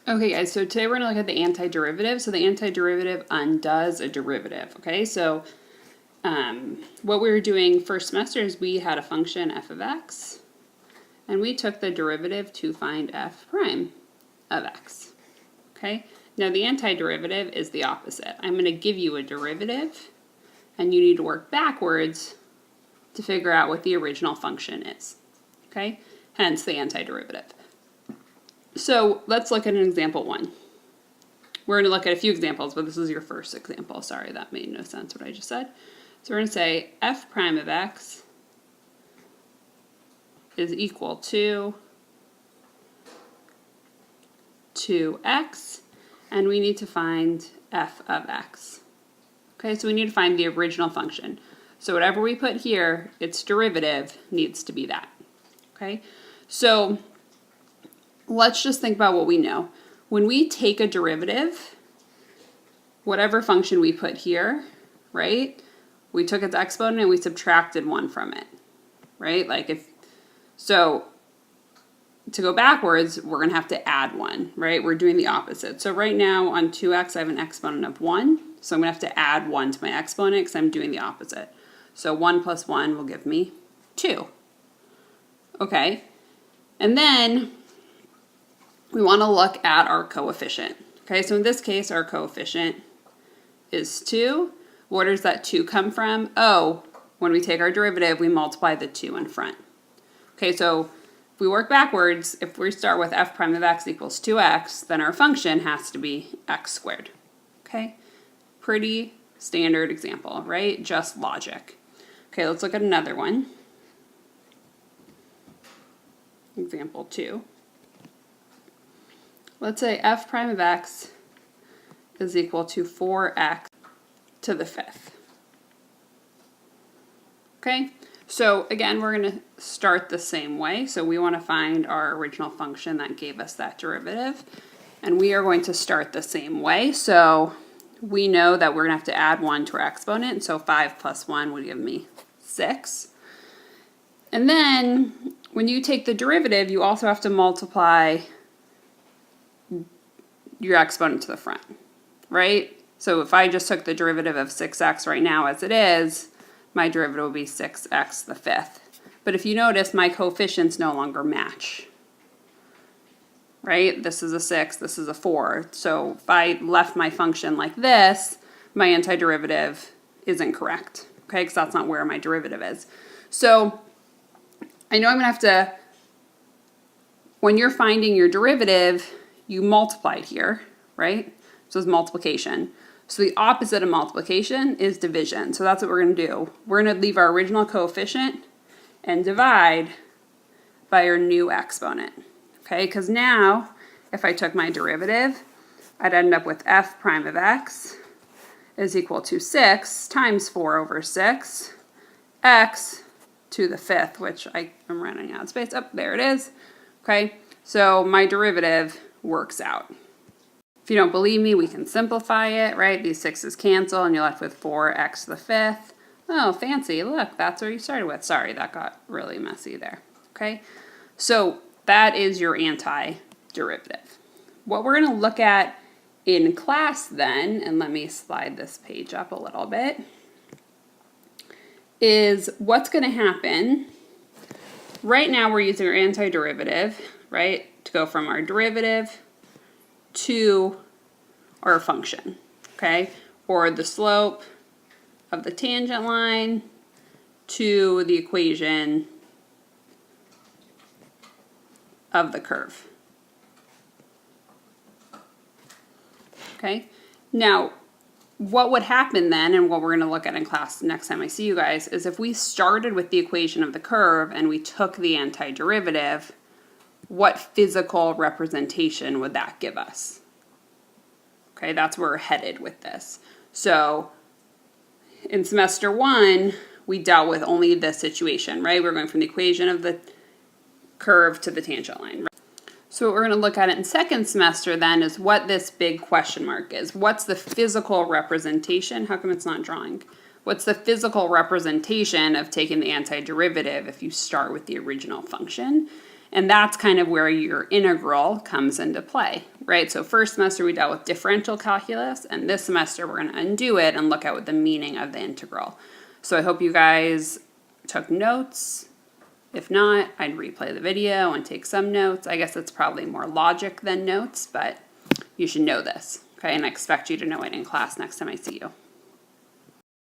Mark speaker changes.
Speaker 1: Okay guys, so today we're going to look at the antiderivative. So the antiderivative undoes a derivative, okay? So what we were doing first semester is we had a function f of x, and we took the derivative to find f prime of x, okay? Now the antiderivative is the opposite. I'm going to give you a derivative, and you need to work backwards to figure out what the original function is, okay? Hence the antiderivative. So let's look at an example one. We're going to look at a few examples, but this is your first example. Sorry, that made no sense what I just said. So we're going to say f prime of x is equal to 2x, and we need to find f of x. Okay, so we need to find the original function. So whatever we put here, its derivative needs to be that. Okay, so let's just think about what we know. When we take a derivative, whatever function we put here, right, we took its exponent and we subtracted 1 from it, right? So to go backwards, we're going to have to add 1, right? We're doing the opposite. So right now on 2x, I have an exponent of 1. So I'm going to have to add 1 to my exponent because I'm doing the opposite. So 1 plus 1 will give me 2. Okay, and then we want to look at our coefficient. Okay, so in this case, our coefficient is 2. Where does that 2 come from? Oh, when we take our derivative, we multiply the 2 in front. Okay, so if we work backwards, if we start with f prime of x equals 2x, then our function has to be x squared. Okay, pretty standard example, right? Just logic. Okay, let's look at another one. Example 2. Let's say f prime of x is equal to 4x to the 5th. Okay, so again, we're going to start the same way. So we want to find our original function that gave us that derivative. And we are going to start the same way. So we know that we're going to have to add 1 to our exponent. So 5 plus 1 would give me 6. And then when you take the derivative, you also have to multiply your exponent to the front, right? So if I just took the derivative of 6x right now as it is, my derivative would be 6x to the 5th. But if you notice, my coefficients no longer match, right? This is a 6, this is a 4. So if I left my function like this, my antiderivative isn't correct, okay? Because that's not where my derivative is. So I know I'm going to have to, when you're finding your derivative, you multiplied here, right? So it's multiplication. So the opposite of multiplication is division. So that's what we're going to do. We're going to leave our original coefficient and divide by our new exponent. Okay, because now if I took my derivative, I'd end up with f prime of x is equal to 6 times 4 over 6 x to the 5th, which I am running out of space. Oh, there it is. Okay, so my derivative works out. If you don't believe me, we can simplify it, right? These 6's cancel and you're left with 4x to the 5th. Oh, fancy. Look, that's where you started with. Sorry, that got really messy there. Okay, so that is your antiderivative. What we're going to look at in class then, and let me slide this page up a little bit, is what's going to happen. Right now we're using our antiderivative, right, to go from our derivative to our function, okay, or the slope of the tangent line to the equation of the curve. Okay, now what would happen then, and what we're going to look at in class next time I see you guys, is if we started with the equation of the curve and we took the antiderivative, what physical representation would that give us? Okay, that's where we're headed with this. So in semester 1, we dealt with only this situation, right? We're going from the equation of the curve to the tangent line. Right? So what we're going to look at in second semester then is what this big question mark is. What's the physical representation? How come it's not drawing? What's the physical representation of taking the antiderivative if you start with the original function? And that's kind of where your integral comes into play, right? So first semester we dealt with differential calculus, and this semester we're going to undo it and look at what the meaning of the integral. So I hope you guys took notes. If not, I'd replay the video and take some notes. I guess it's probably more logic than notes, but you should know this, okay? And I expect you to know it in class next time I see you.